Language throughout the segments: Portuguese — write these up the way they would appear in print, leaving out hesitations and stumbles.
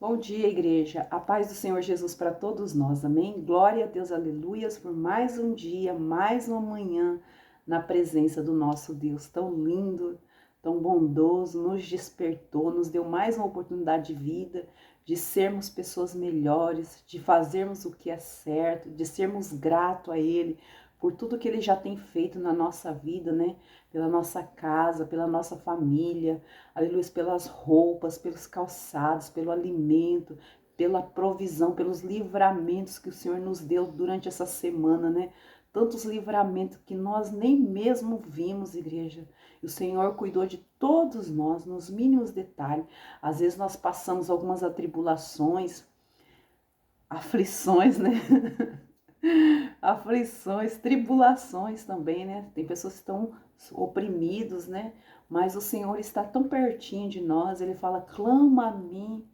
Bom dia, igreja. A paz do Senhor Jesus para todos nós. Amém? Glória a Deus, aleluias, por mais um dia, mais uma manhã na presença do nosso Deus tão lindo, tão bondoso, nos despertou, nos deu mais uma oportunidade de vida, de sermos pessoas melhores, de fazermos o que é certo, de sermos gratos a Ele por tudo que Ele já tem feito na nossa vida, né? Pela nossa casa, pela nossa família, aleluia, pelas roupas, pelos calçados, pelo alimento, pela provisão, pelos livramentos que o Senhor nos deu durante essa semana, né? Tantos livramentos que nós nem mesmo vimos, igreja. E o Senhor cuidou de todos nós, nos mínimos detalhes. Às vezes nós passamos algumas atribulações, aflições, né? Aflições, tribulações também, né? Tem pessoas que estão oprimidos, né? Mas o Senhor está tão pertinho de nós, Ele fala, clama a mim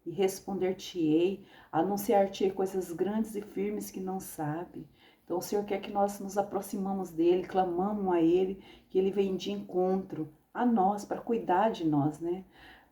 e responder-te-ei, anunciar-te-ei coisas grandes e firmes que não sabe. Então o Senhor quer que nós nos aproximamos dEle, clamamos a Ele, que Ele venha de encontro a nós, para cuidar de nós, né?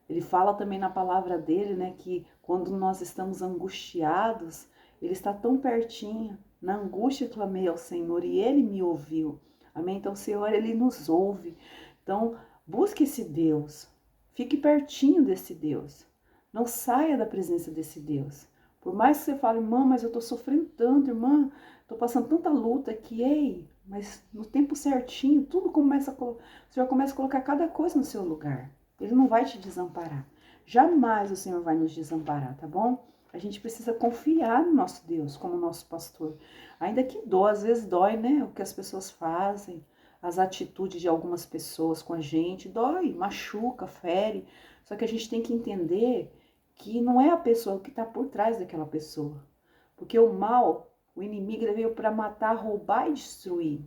Ele fala também na palavra dele, né, que quando nós estamos angustiados, Ele está tão pertinho. Na angústia clamei ao Senhor e Ele me ouviu. Amém? Então o Senhor, Ele nos ouve. Então busque esse Deus. Fique pertinho desse Deus. Não saia da presença desse Deus. Por mais que você fale, irmã, mas eu estou sofrendo tanto, irmã, estou passando tanta luta aqui, ei, mas no tempo certinho, tudo começa o Senhor começa a colocar cada coisa no seu lugar. Ele não vai te desamparar. Jamais o Senhor vai nos desamparar, tá bom? A gente precisa confiar no nosso Deus como nosso pastor. Ainda que dói, às vezes dói, né? O que as pessoas fazem, as atitudes de algumas pessoas com a gente, dói, machuca, fere. Só que a gente tem que entender que não é a pessoa que está por trás daquela pessoa. Porque o mal, o inimigo, ele veio para matar, roubar e destruir.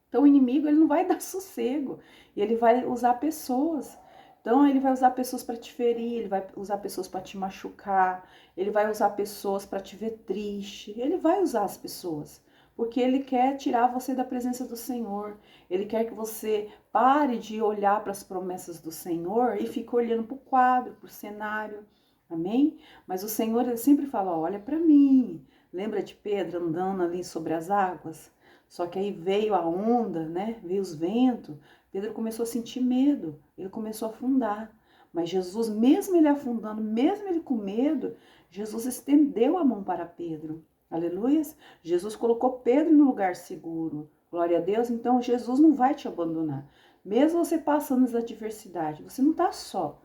Então o inimigo, ele não vai dar sossego. E ele vai usar pessoas. Então ele vai usar pessoas para te ferir, ele vai usar pessoas para te machucar, ele vai usar pessoas para te ver triste, ele vai usar as pessoas, porque ele quer tirar você da presença do Senhor, ele quer que você pare de olhar para as promessas do Senhor e fique olhando para o quadro, para o cenário, amém? Mas o Senhor, ele sempre fala, olha para mim, lembra de Pedro andando ali sobre as águas? Só que aí veio a onda, né? Veio os ventos, Pedro começou a sentir medo, ele começou a afundar. Mas Jesus, mesmo ele afundando, mesmo ele com medo, Jesus estendeu a mão para Pedro. Aleluias! Jesus colocou Pedro no lugar seguro. Glória a Deus. Então Jesus não vai te abandonar. Mesmo você passando as adversidades, você não está só.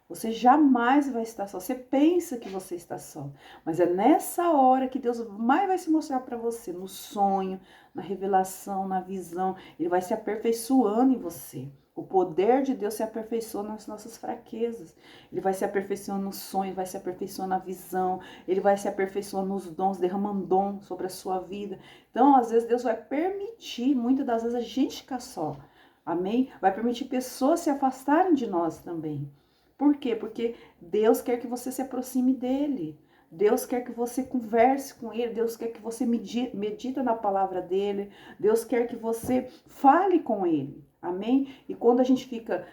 Você jamais vai estar só. Você pensa que você está só. Mas é nessa hora que Deus mais vai se mostrar para você, no sonho, na revelação, na visão. Ele vai se aperfeiçoando em você. O poder de Deus se aperfeiçoa nas nossas fraquezas. Ele vai se aperfeiçoando no sonho, vai se aperfeiçoando na visão. Ele vai se aperfeiçoando nos dons, derramando dom sobre a sua vida. Então, às vezes, Deus vai permitir, muitas das vezes, a gente ficar só. Amém? Vai permitir pessoas se afastarem de nós também. Por quê? Porque Deus quer que você se aproxime dele. Deus quer que você converse com ele. Deus quer que você medita na palavra dele. Deus quer que você fale com ele. Amém? E quando a gente fica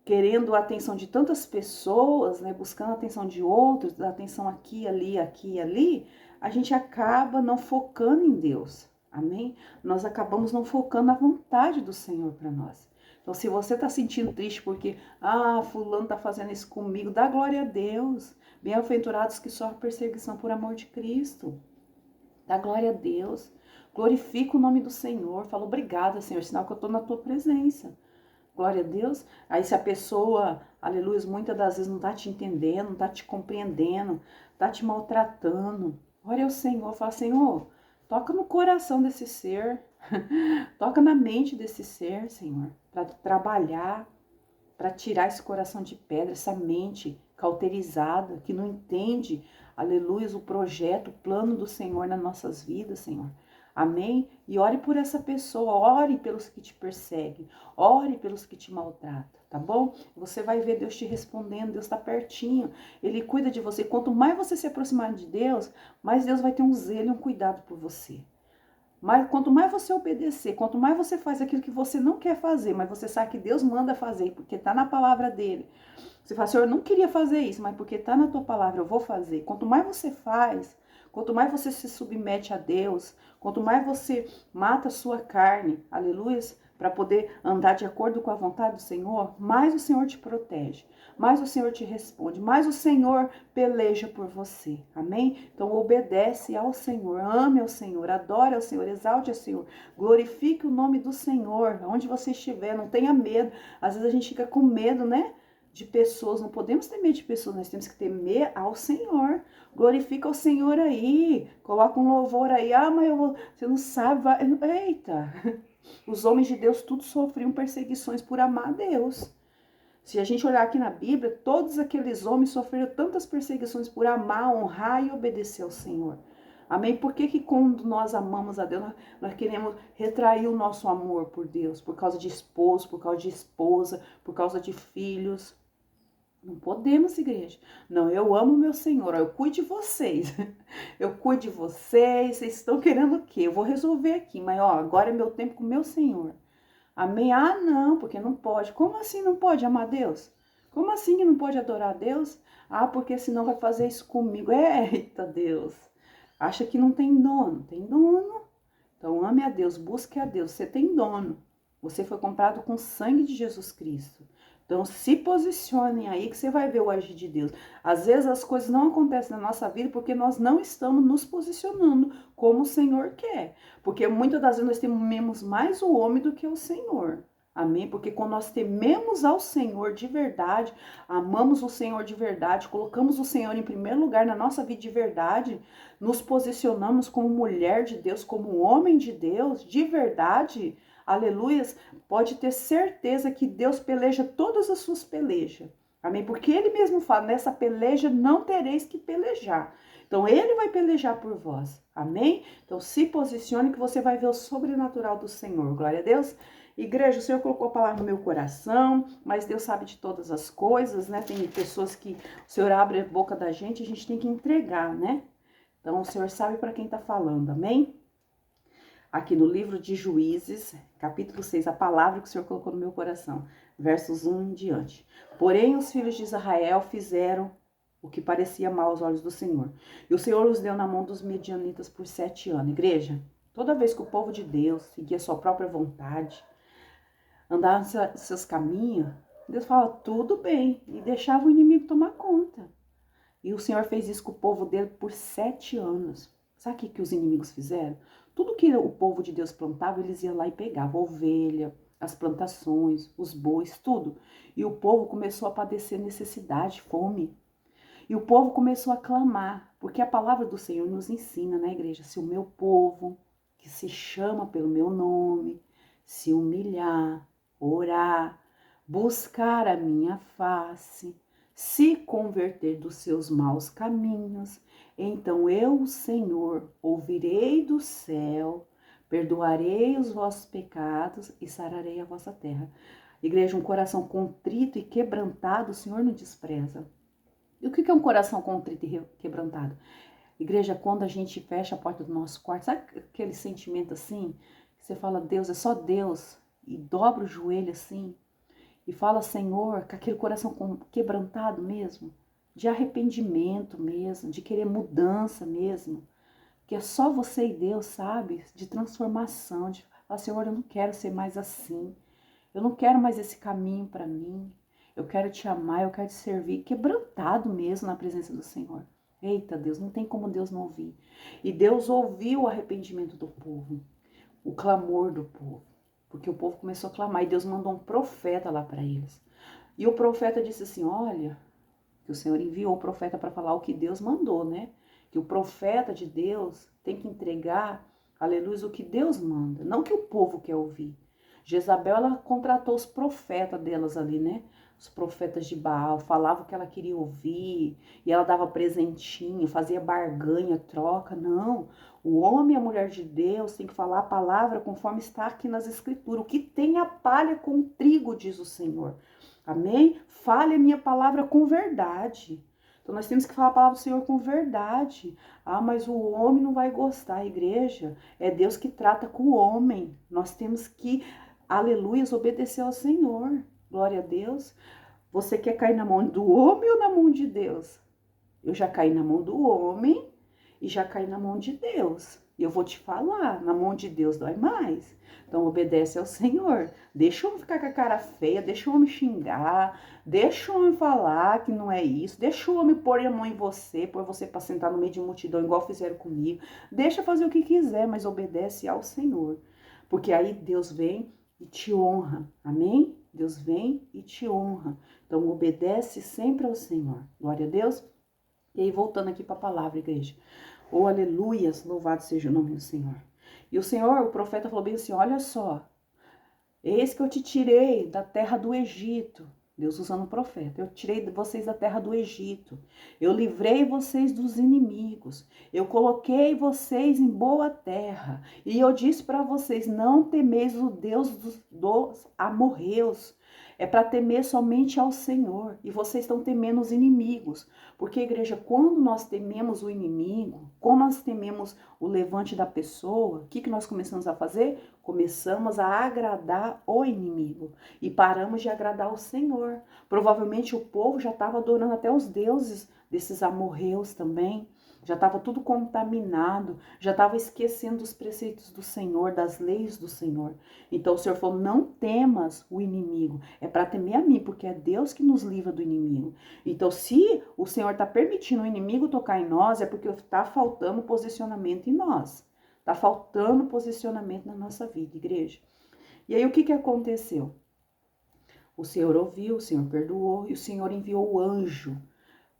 querendo a atenção de tantas pessoas, né, buscando a atenção de outros, a atenção aqui, ali, a gente acaba não focando em Deus. Amém? Nós acabamos não focando na vontade do Senhor para nós. Então, se você está sentindo triste porque, fulano está fazendo isso comigo, dá glória a Deus. Bem-aventurados que sofrem perseguição por amor de Cristo. Dá glória a Deus. Glorifica o nome do Senhor. Fala, obrigada, Senhor, sinal que eu estou na tua presença. Glória a Deus. Aí se a pessoa, aleluia, muitas das vezes não está te entendendo, não está te compreendendo, está te maltratando. Glória ao Senhor. Fala, Senhor, toca no coração desse ser. Toca na mente desse ser, Senhor, para trabalhar, para tirar esse coração de pedra, essa mente cauterizada, que não entende, aleluia, o projeto, o plano do Senhor nas nossas vidas, Senhor. Amém? E ore por essa pessoa, ore pelos que te perseguem, ore pelos que te maltratam, tá bom? Você vai ver Deus te respondendo, Deus está pertinho, Ele cuida de você. Quanto mais você se aproximar de Deus, mais Deus vai ter um zelo e um cuidado por você. Mas quanto mais você obedecer, quanto mais você faz aquilo que você não quer fazer, mas você sabe que Deus manda fazer, porque está na palavra dele. Você fala, Senhor, eu não queria fazer isso, mas porque está na tua palavra, eu vou fazer. Quanto mais você faz, quanto mais você se submete a Deus, quanto mais você mata a sua carne, aleluia, para poder andar de acordo com a vontade do Senhor, mais o Senhor te protege, mais o Senhor te responde, mais o Senhor peleja por você. Amém? Então obedece ao Senhor, ame ao Senhor, adore ao Senhor, exalte ao Senhor, glorifique o nome do Senhor, onde você estiver, não tenha medo. Às vezes a gente fica com medo, né? De pessoas, não podemos ter medo de pessoas, nós temos que temer ao Senhor. Glorifica o Senhor aí, coloca um louvor aí. Ah, mas você não sabe, vai. Eita, os homens de Deus tudo sofriam perseguições por amar a Deus. Se a gente olhar aqui na Bíblia, todos aqueles homens sofreram tantas perseguições por amar, honrar e obedecer ao Senhor. Amém? Por que quando nós amamos a Deus, nós queremos retrair o nosso amor por Deus? Por causa de esposo, por causa de esposa, por causa de filhos. Não podemos, igreja. Não, eu amo meu Senhor, eu cuido de vocês. Eu cuido de vocês, vocês estão querendo o quê? Eu vou resolver aqui, mas ó, agora é meu tempo com o meu Senhor. Amém? Ah, não, porque não pode. Como assim não pode amar Deus? Como assim que não pode adorar a Deus? Ah, porque senão vai fazer isso comigo. Eita, Deus. Acha que não tem dono. Tem dono. Então ame a Deus, busque a Deus. Você tem dono. Você foi comprado com o sangue de Jesus Cristo. Então se posicionem aí que você vai ver o agir de Deus. Às vezes as coisas não acontecem na nossa vida porque nós não estamos nos posicionando como o Senhor quer. Porque muitas das vezes nós tememos mais o homem do que o Senhor. Amém? Porque quando nós tememos ao Senhor de verdade, amamos o Senhor de verdade, colocamos o Senhor em primeiro lugar na nossa vida de verdade, nos posicionamos como mulher de Deus, como homem de Deus, de verdade, aleluias, pode ter certeza que Deus peleja todas as suas pelejas. Amém? Porque ele mesmo fala, nessa peleja não tereis que pelejar. Então ele vai pelejar por vós. Amém? Então se posicione que você vai ver o sobrenatural do Senhor. Glória a Deus. Igreja, o Senhor colocou a palavra no meu coração, mas Deus sabe de todas as coisas, né? Tem pessoas que o Senhor abre a boca da gente, a gente tem que entregar, né? Então o Senhor sabe para quem está falando, amém? Aqui no livro de Juízes, capítulo 6, a palavra que o Senhor colocou no meu coração, versos 1 em diante. Porém, os filhos de Israel fizeram o que parecia mal aos olhos do Senhor. E o Senhor os deu na mão dos medianitas por 7 anos. Igreja, toda vez que o povo de Deus seguia sua própria vontade, andava seus caminhos, Deus fala, tudo bem, e deixava o inimigo tomar conta. E o Senhor fez isso com o povo dele por 7 anos. Sabe o que os inimigos fizeram? Tudo que o povo de Deus plantava, eles iam lá e pegavam. A ovelha, as plantações, os bois, tudo. E o povo começou a padecer necessidade, fome. E o povo começou a clamar. Porque a palavra do Senhor nos ensina, na igreja, se o meu povo, que se chama pelo meu nome, se humilhar, orar, buscar a minha face, se converter dos seus maus caminhos, então eu, o Senhor, ouvirei do céu, perdoarei os vossos pecados e sararei a vossa terra. Igreja, um coração contrito e quebrantado, o Senhor não despreza. E o que é um coração contrito e quebrantado? Igreja, quando a gente fecha a porta do nosso quarto, sabe aquele sentimento assim? Que você fala, Deus, é só Deus, e dobra o joelho assim, e fala, Senhor, com aquele coração quebrantado mesmo, de arrependimento mesmo, de querer mudança mesmo, que é só você e Deus, sabe? De transformação, de falar, Senhor, eu não quero ser mais assim, eu não quero mais esse caminho para mim, eu quero te amar, eu quero te servir, quebrantado mesmo na presença do Senhor. Eita, Deus, não tem como Deus não ouvir. E Deus ouviu o arrependimento do povo, o clamor do povo. Porque o povo começou a clamar e Deus mandou um profeta lá para eles. E o profeta disse assim, olha, que o Senhor enviou o profeta para falar o que Deus mandou, né? Que o profeta de Deus tem que entregar, aleluia, o que Deus manda, não que o povo quer ouvir. Jezabel, ela contratou os profetas delas ali, né? Os profetas de Baal, falavam o que ela queria ouvir, e ela dava presentinho, fazia barganha, troca. Não, o homem e a mulher de Deus tem que falar a palavra conforme está aqui nas escrituras. O que tem a palha com o trigo, diz o Senhor. Amém? Fale a minha palavra com verdade. Então nós temos que falar a palavra do Senhor com verdade. Ah, mas o homem não vai gostar. A igreja é Deus que trata com o homem. Nós temos que, aleluia, obedecer ao Senhor. Glória a Deus. Você quer cair na mão do homem ou na mão de Deus? Eu já caí na mão do homem e já caí na mão de Deus. E eu vou te falar, na mão de Deus dói mais. Então obedece ao Senhor. Deixa o homem ficar com a cara feia, deixa o homem xingar, deixa o homem falar que não é isso, deixa o homem pôr a mão em você, pôr você para sentar no meio de multidão, igual fizeram comigo. Deixa fazer o que quiser, mas obedece ao Senhor. Porque aí Deus vem e te honra. Amém? Deus vem e te honra. Então obedece sempre ao Senhor. Glória a Deus. E aí voltando aqui para a palavra, igreja. Oh, aleluias, louvado seja o nome do Senhor. E o Senhor, o profeta falou bem assim, olha só, eis que eu te tirei da terra do Egito. Deus usando o profeta. Eu tirei vocês da terra do Egito. Eu livrei vocês dos inimigos. Eu coloquei vocês em boa terra. E eu disse para vocês, não temeis o Deus dos amorreus. É para temer somente ao Senhor. E vocês estão temendo os inimigos. Porque, igreja, quando nós tememos o inimigo, quando nós tememos o levante da pessoa, o que nós começamos a fazer? Começamos a agradar o inimigo. E paramos de agradar o Senhor. Provavelmente o povo já estava adorando até os deuses desses amorreus também. Já estava tudo contaminado, já estava esquecendo os preceitos do Senhor, das leis do Senhor. Então o Senhor falou, não temas o inimigo, é para temer a mim, porque é Deus que nos livra do inimigo. Então se o Senhor está permitindo o inimigo tocar em nós, é porque está faltando posicionamento em nós. Está faltando posicionamento na nossa vida, igreja. E aí o que aconteceu? O Senhor ouviu, o Senhor perdoou e o Senhor enviou o anjo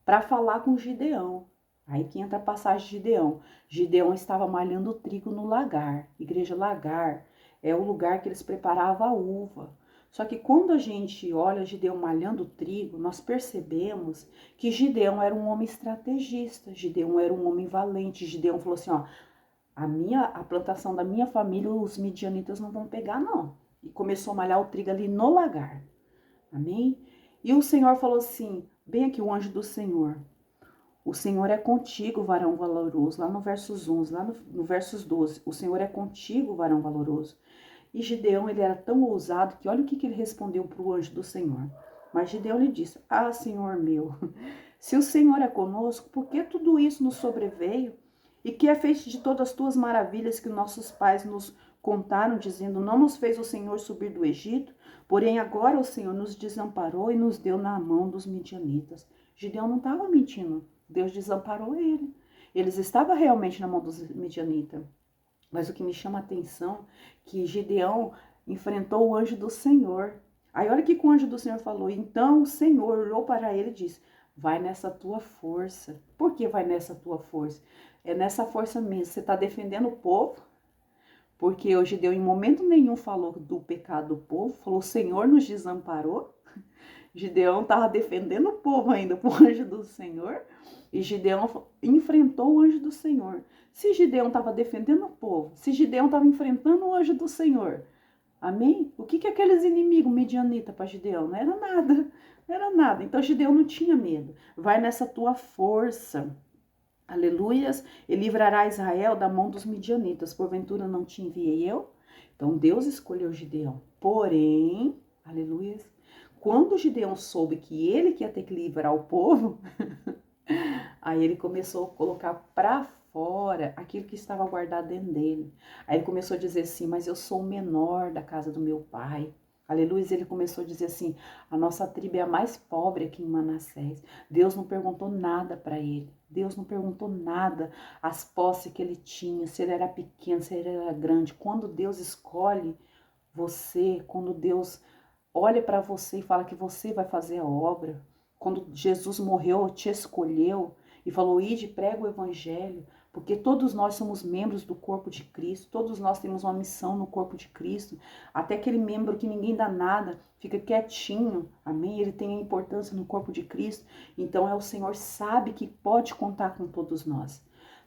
para falar com Gideão. Aí que entra a passagem de Gideão. Gideão estava malhando trigo no lagar. Igreja, lagar é o lugar que eles preparavam a uva. Só que quando a gente olha Gideão malhando trigo, nós percebemos que Gideão era um homem estrategista. Gideão era um homem valente. Gideão falou assim, ó, a plantação da minha família, os midianitas não vão pegar, não. E começou a malhar o trigo ali no lagar. Amém? E o Senhor falou assim, bem aqui o anjo do Senhor, o Senhor é contigo, varão valoroso, lá no versos 11, lá no versos 12, o Senhor é contigo, varão valoroso. E Gideão, ele era tão ousado que olha o que ele respondeu para o anjo do Senhor. Mas Gideão lhe disse, ah, Senhor meu, se o Senhor é conosco, por que tudo isso nos sobreveio? E que é feito de todas as tuas maravilhas que nossos pais nos contaram, dizendo, não nos fez o Senhor subir do Egito, porém agora o Senhor nos desamparou e nos deu na mão dos midianitas. Gideão não estava mentindo. Deus desamparou ele. Eles estavam realmente na mão dos midianitas. Mas o que me chama a atenção é que Gideão enfrentou o anjo do Senhor. Aí olha o que o anjo do Senhor falou. Então o Senhor olhou para ele e disse, vai nessa tua força. Por que vai nessa tua força? É nessa força mesmo. Você está defendendo o povo. Porque o Gideão em momento nenhum falou do pecado do povo. Falou, o Senhor nos desamparou. Gideão estava defendendo o povo ainda para o anjo do Senhor. E Gideão enfrentou o anjo do Senhor. Se Gideão estava defendendo o povo, se Gideão estava enfrentando o anjo do Senhor, amém? O que aqueles inimigos midianitas para Gideão? Não era nada, não era nada. Então Gideão não tinha medo. Vai nessa tua força. Aleluias. E livrará Israel da mão dos midianitas. Porventura não te enviei eu? Então Deus escolheu Gideão. Porém, aleluias, quando Gideão soube que ele que ia ter que livrar o povo, aí ele começou a colocar para fora aquilo que estava guardado dentro dele. Aí ele começou a dizer assim, mas eu sou o menor da casa do meu pai. Aleluia, ele começou a dizer assim, a nossa tribo é a mais pobre aqui em Manassés. Deus não perguntou nada para ele. Deus não perguntou nada, as posses que ele tinha, se ele era pequeno, se ele era grande. Quando Deus escolhe você, quando Deus olha para você e fala que você vai fazer a obra, quando Jesus morreu, te escolheu e falou, ide, prega o evangelho, porque todos nós somos membros do corpo de Cristo, todos nós temos uma missão no corpo de Cristo, até aquele membro que ninguém dá nada, fica quietinho, amém? Ele tem a importância no corpo de Cristo, então o Senhor sabe que pode contar com todos nós.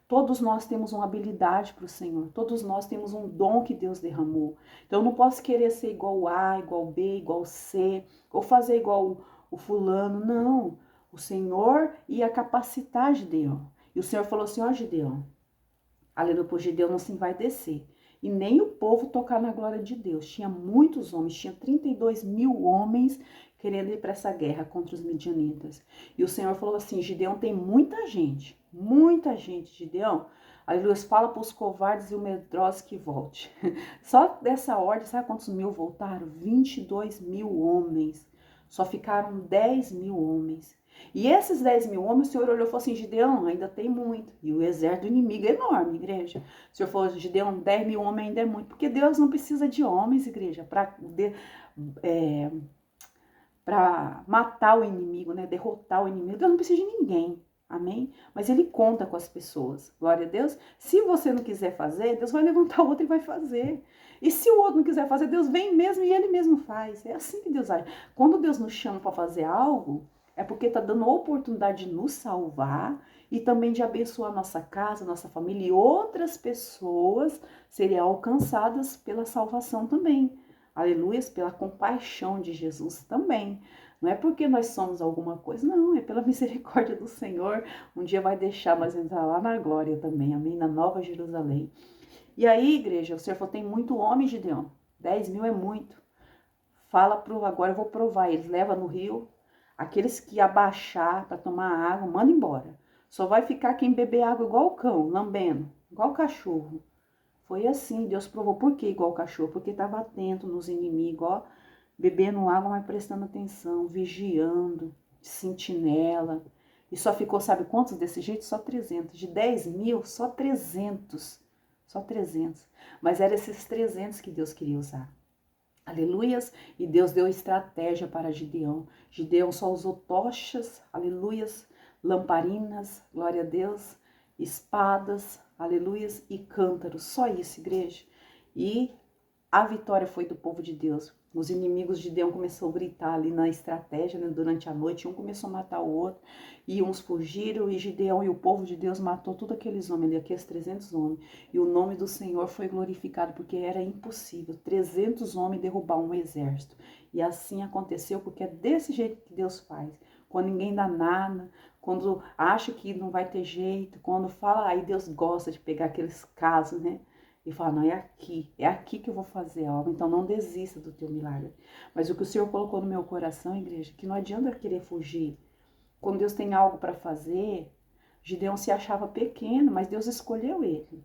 Todos nós temos uma habilidade para o Senhor, todos nós temos um dom que Deus derramou. Então eu não posso querer ser igual A, igual B, igual C, ou fazer igual o fulano, não. O Senhor ia capacitar Gideão. E o Senhor falou assim, ó Gideão, aleluia, por Gideão não se vai descer. E nem o povo tocar na glória de Deus. Tinha muitos homens, tinha 32 mil homens querendo ir para essa guerra contra os midianitas. E o Senhor falou assim, Gideão tem muita gente, Gideão. Aleluia, fala para os covardes e o medroso que volte. Só dessa ordem, sabe quantos mil voltaram? 22 mil homens. Só ficaram 10 mil homens. E esses 10 mil homens, o Senhor olhou e falou assim, Gideão, ainda tem muito. E o exército do inimigo é enorme, igreja. O Senhor falou, Gideão, 10 mil homens ainda é muito. Porque Deus não precisa de homens, igreja, para matar o inimigo, né? Derrotar o inimigo. Deus não precisa de ninguém. Amém? Mas ele conta com as pessoas. Glória a Deus. Se você não quiser fazer, Deus vai levantar o outro e vai fazer. E se o outro não quiser fazer, Deus vem mesmo e ele mesmo faz. É assim que Deus age. Quando Deus nos chama para fazer algo, é porque está dando a oportunidade de nos salvar e também de abençoar nossa casa, nossa família e outras pessoas serem alcançadas pela salvação também. Aleluia, pela compaixão de Jesus também. Não é porque nós somos alguma coisa, não, é pela misericórdia do Senhor. Um dia vai deixar nós entrar lá na glória também, amém? Na Nova Jerusalém. E aí, igreja, o Senhor falou, tem muito homem, Gideão. 10 mil é muito. Agora eu vou provar eles. Leva no rio. Aqueles que abaixar para tomar água, manda embora. Só vai ficar quem beber água igual o cão, lambendo, igual o cachorro. Foi assim, Deus provou. Por que igual o cachorro? Porque estava atento nos inimigos, ó, bebendo água, mas prestando atenção, vigiando, sentinela. E só ficou, sabe quantos desse jeito? Só 300. De 10 mil, só 300. Só 300. Mas eram esses 300 que Deus queria usar. Aleluias. E Deus deu estratégia para Gideão. Gideão só usou tochas, aleluias, lamparinas, glória a Deus, espadas, aleluias, e cântaros. Só isso, igreja. E a vitória foi do povo de Deus. Os inimigos de Gideão começaram a gritar ali na estratégia, né, durante a noite. Um começou a matar o outro. E uns fugiram. E Gideão e o povo de Deus matou todos aqueles homens ali, aqueles 300 homens. E o nome do Senhor foi glorificado, porque era impossível 300 homens derrubar um exército. E assim aconteceu, porque é desse jeito que Deus faz. Quando ninguém dá nada, quando acha que não vai ter jeito, quando fala, aí Deus gosta de pegar aqueles casos, né? E fala, não, é aqui que eu vou fazer a obra, então não desista do teu milagre. Mas o que o Senhor colocou no meu coração, igreja, que não adianta querer fugir. Quando Deus tem algo para fazer, Gideão se achava pequeno, mas Deus escolheu ele.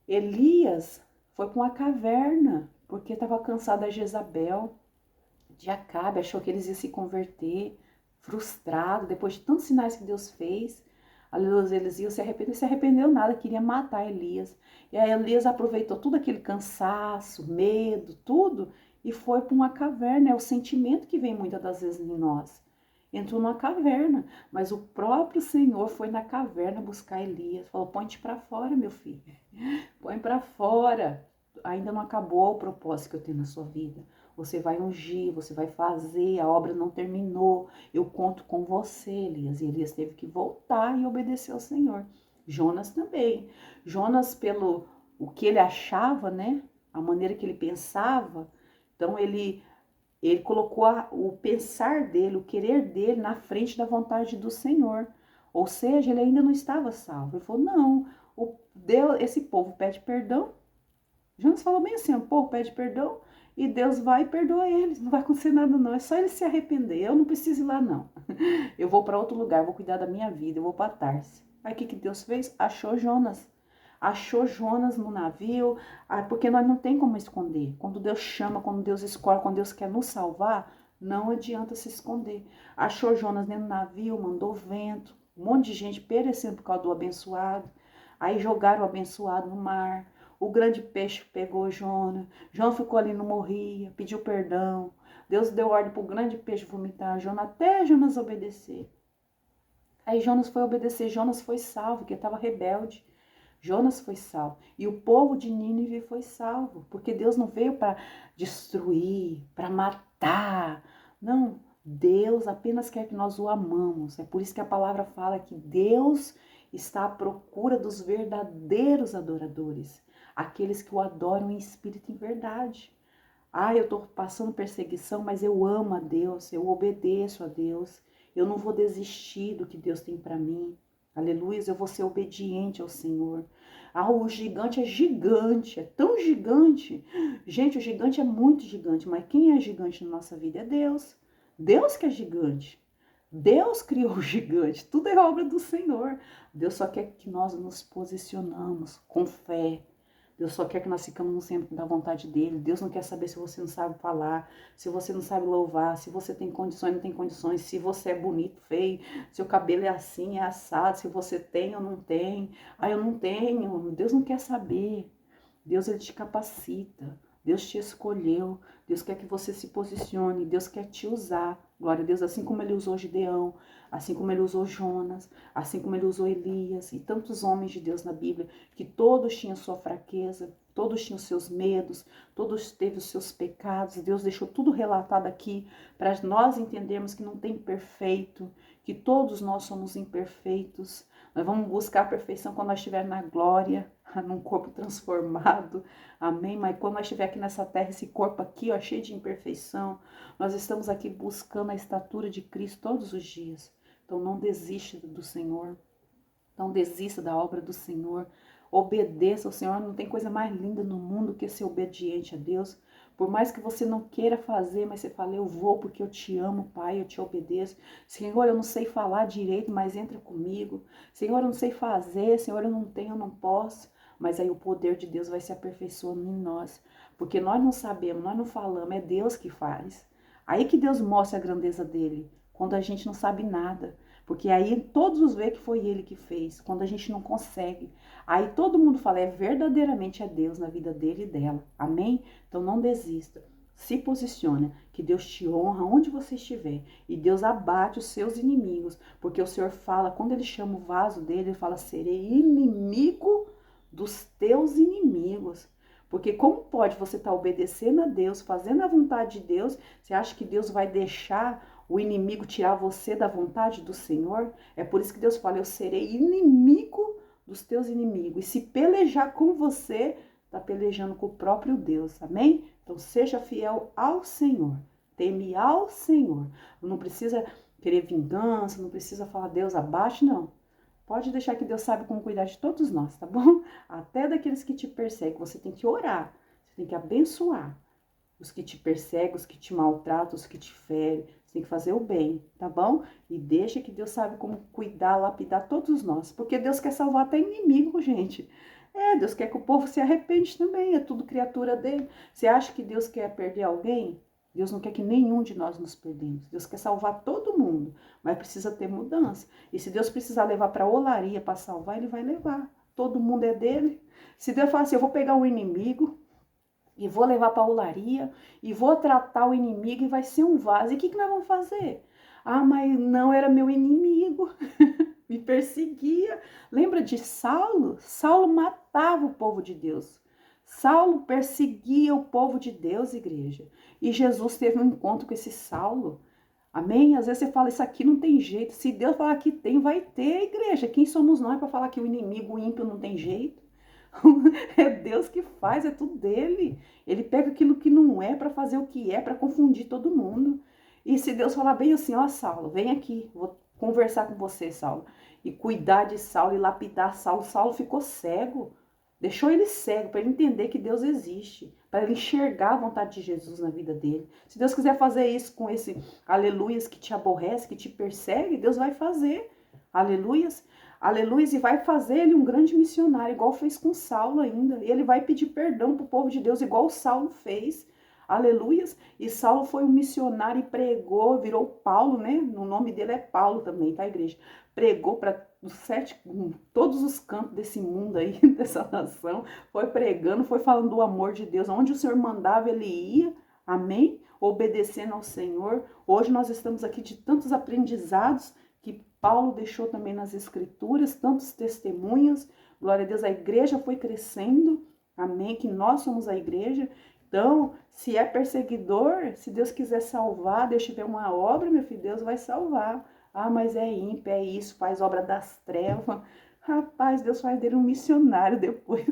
Elias foi para uma caverna, porque estava cansado da Jezabel, de Acabe, achou que eles iam se converter, frustrado, depois de tantos sinais que Deus fez. Aleluia, eles iam se arrependeu nada, queria matar Elias. E aí Elias aproveitou todo aquele cansaço, medo, tudo, e foi para uma caverna. É o sentimento que vem muitas das vezes em nós. Entrou numa caverna, mas o próprio Senhor foi na caverna buscar Elias. Falou, põe-te para fora, meu filho. Põe para fora. Ainda não acabou o propósito que eu tenho na sua vida. Você vai ungir, você vai fazer, a obra não terminou. Eu conto com você, Elias. E Elias teve que voltar e obedecer ao Senhor. Jonas também. Jonas, pelo o que ele achava, né? A maneira que ele pensava. Então, ele colocou o pensar dele, o querer dele na frente da vontade do Senhor. Ou seja, ele ainda não estava salvo. Ele falou, não, esse povo pede perdão. Jonas falou bem assim, o povo pede perdão e Deus vai e perdoa eles. Não vai acontecer nada não, é só eles se arrepender. Eu não preciso ir lá não. Eu vou para outro lugar, vou cuidar da minha vida, eu vou para Tarse. Aí o que Deus fez? Achou Jonas. Achou Jonas no navio, porque nós não tem como esconder. Quando Deus chama, quando Deus escolhe, quando Deus quer nos salvar, não adianta se esconder. Achou Jonas dentro do navio, mandou vento, um monte de gente perecendo por causa do abençoado. Aí jogaram o abençoado no mar. O grande peixe pegou Jonas. Jonas ficou ali, não morria, pediu perdão. Deus deu ordem para o grande peixe vomitar Jonas, até Jonas obedecer. Aí Jonas foi obedecer, Jonas foi salvo, porque estava rebelde. Jonas foi salvo. E o povo de Nínive foi salvo. Porque Deus não veio para destruir, para matar. Não, Deus apenas quer que nós o amamos. É por isso que a palavra fala que Deus está à procura dos verdadeiros adoradores. Aqueles que o adoram em espírito e em verdade. Eu estou passando perseguição, mas eu amo a Deus, eu obedeço a Deus. Eu não vou desistir do que Deus tem para mim. Aleluia, eu vou ser obediente ao Senhor. Ah, o gigante é gigante, é tão gigante. Gente, o gigante é muito gigante, mas quem é gigante na nossa vida é Deus. Deus que é gigante. Deus criou o gigante, tudo é obra do Senhor. Deus só quer que nós nos posicionamos com fé. Deus só quer que nós ficamos no centro da vontade dele. Deus não quer saber se você não sabe falar, se você não sabe louvar, se você tem condições, não tem condições, se você é bonito, feio, se o cabelo é assim, é assado, se você tem ou não tem. Ah, eu não tenho. Deus não quer saber. Deus, ele te capacita. Deus te escolheu. Deus quer que você se posicione. Deus quer te usar. Glória a Deus, assim como ele usou Gideão, assim como ele usou Jonas, assim como ele usou Elias e tantos homens de Deus na Bíblia, que todos tinham sua fraqueza, todos tinham seus medos, todos teve os seus pecados. Deus deixou tudo relatado aqui para nós entendermos que não tem perfeito, que todos nós somos imperfeitos. Nós vamos buscar a perfeição quando nós estivermos na glória, num corpo transformado. Amém? Mas quando nós estivermos aqui nessa terra, esse corpo aqui, ó, cheio de imperfeição, nós estamos aqui buscando a estatura de Cristo todos os dias. Então não desista do Senhor. Não desista da obra do Senhor. Obedeça ao Senhor. Não tem coisa mais linda no mundo que ser obediente a Deus. Por mais que você não queira fazer, mas você fala, eu vou porque eu te amo, Pai, eu te obedeço. Senhor, eu não sei falar direito, mas entra comigo. Senhor, eu não sei fazer, Senhor, eu não tenho, eu não posso. Mas aí o poder de Deus vai se aperfeiçoando em nós. Porque nós não sabemos, nós não falamos, é Deus que faz. Aí que Deus mostra a grandeza dele, quando a gente não sabe nada. Porque aí todos vê que foi ele que fez, quando a gente não consegue. Aí todo mundo fala, verdadeiramente é Deus na vida dele e dela. Amém? Então não desista. Se posiciona, que Deus te honra onde você estiver. E Deus abate os seus inimigos. Porque o Senhor fala, quando ele chama o vaso dele, ele fala, serei inimigo dos teus inimigos. Porque como pode você estar obedecendo a Deus, fazendo a vontade de Deus, você acha que Deus vai deixar o inimigo tirar você da vontade do Senhor? É por isso que Deus fala, eu serei inimigo dos teus inimigos. E se pelejar com você, está pelejando com o próprio Deus, amém? Então seja fiel ao Senhor, teme ao Senhor. Não precisa querer vingança, não precisa falar Deus abaixo, não. Pode deixar que Deus sabe como cuidar de todos nós, tá bom? Até daqueles que te perseguem, você tem que orar, você tem que abençoar. Os que te perseguem, os que te maltratam, os que te ferem, você tem que fazer o bem, tá bom? E deixa que Deus sabe como cuidar, lapidar todos nós. Porque Deus quer salvar até inimigo, gente. Deus quer que o povo se arrepende também, é tudo criatura dele. Você acha que Deus quer perder alguém? Deus não quer que nenhum de nós nos perdemos. Deus quer salvar todo mundo, mas precisa ter mudança. E se Deus precisar levar para a olaria para salvar, ele vai levar. Todo mundo é dele. Se Deus falar assim, eu vou pegar um inimigo e vou levar para a olaria e vou tratar o inimigo e vai ser um vaso. E o que nós vamos fazer? Ah, mas não era meu inimigo. Me perseguia. Lembra de Saulo? Saulo matava o povo de Deus. Saulo perseguia o povo de Deus, igreja. E Jesus teve um encontro com esse Saulo. Amém? Às vezes você fala, isso aqui não tem jeito. Se Deus falar que tem, vai ter, igreja. Quem somos nós para falar que o inimigo, o ímpio, não tem jeito? É Deus que faz, é tudo dele. Ele pega aquilo que não é para fazer o que é, para confundir todo mundo. E se Deus falar bem assim, ó Saulo, vem aqui, vou conversar com você, Saulo. E cuidar de Saulo e lapidar Saulo. Saulo ficou cego. Deixou ele cego para ele entender que Deus existe, para ele enxergar a vontade de Jesus na vida dele. Se Deus quiser fazer isso com esse aleluias que te aborrece, que te persegue, Deus vai fazer. Aleluias, aleluias, e vai fazer ele um grande missionário, igual fez com Saulo ainda. Ele vai pedir perdão para o povo de Deus, igual Saulo fez. Aleluias, e Saulo foi um missionário e pregou, virou Paulo, né? O nome dele é Paulo também, tá, igreja? Pregou para todos os cantos desse mundo aí, dessa nação, foi pregando, foi falando do amor de Deus, onde o Senhor mandava ele ia, amém? Obedecendo ao Senhor. Hoje nós estamos aqui de tantos aprendizados que Paulo deixou também nas escrituras, tantos testemunhos, glória a Deus, a igreja foi crescendo, amém? Que nós somos a igreja. Então, se é perseguidor, se Deus quiser salvar, Deus tiver uma obra, meu filho, Deus vai salvar. Ah, mas é ímpio, é isso, faz obra das trevas. Rapaz, Deus faz dele um missionário depois.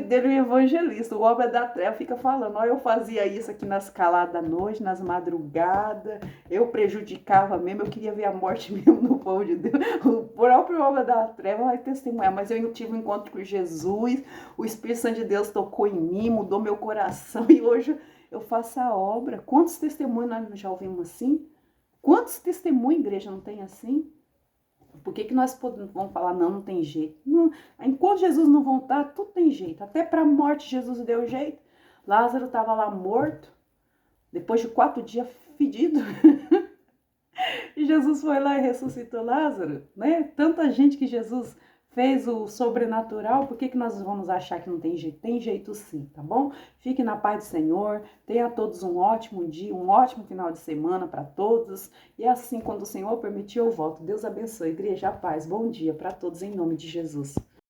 dele um evangelista, o obra da treva fica falando, ó, eu fazia isso aqui nas caladas da noite, nas madrugadas, eu prejudicava mesmo, eu queria ver a morte mesmo no povo de Deus. O próprio obra da treva vai testemunhar, mas eu tive um encontro com Jesus, o Espírito Santo de Deus tocou em mim, mudou meu coração e hoje eu faço a obra. Quantos testemunhos nós já ouvimos assim? Quantos testemunhos, igreja, não tem assim? Por que nós vamos falar, não, não tem jeito? Não, enquanto Jesus não voltar, tudo tem jeito. Até para a morte Jesus deu jeito. Lázaro estava lá morto, depois de 4 dias fedido. E Jesus foi lá e ressuscitou Lázaro, né? Tanta gente que Jesus fez o sobrenatural, por que nós vamos achar que não tem jeito? Tem jeito sim, tá bom? Fique na paz do Senhor, tenha todos um ótimo dia, um ótimo final de semana para todos. E assim, quando o Senhor permitir, eu volto. Deus abençoe, igreja, a paz. Bom dia para todos em nome de Jesus.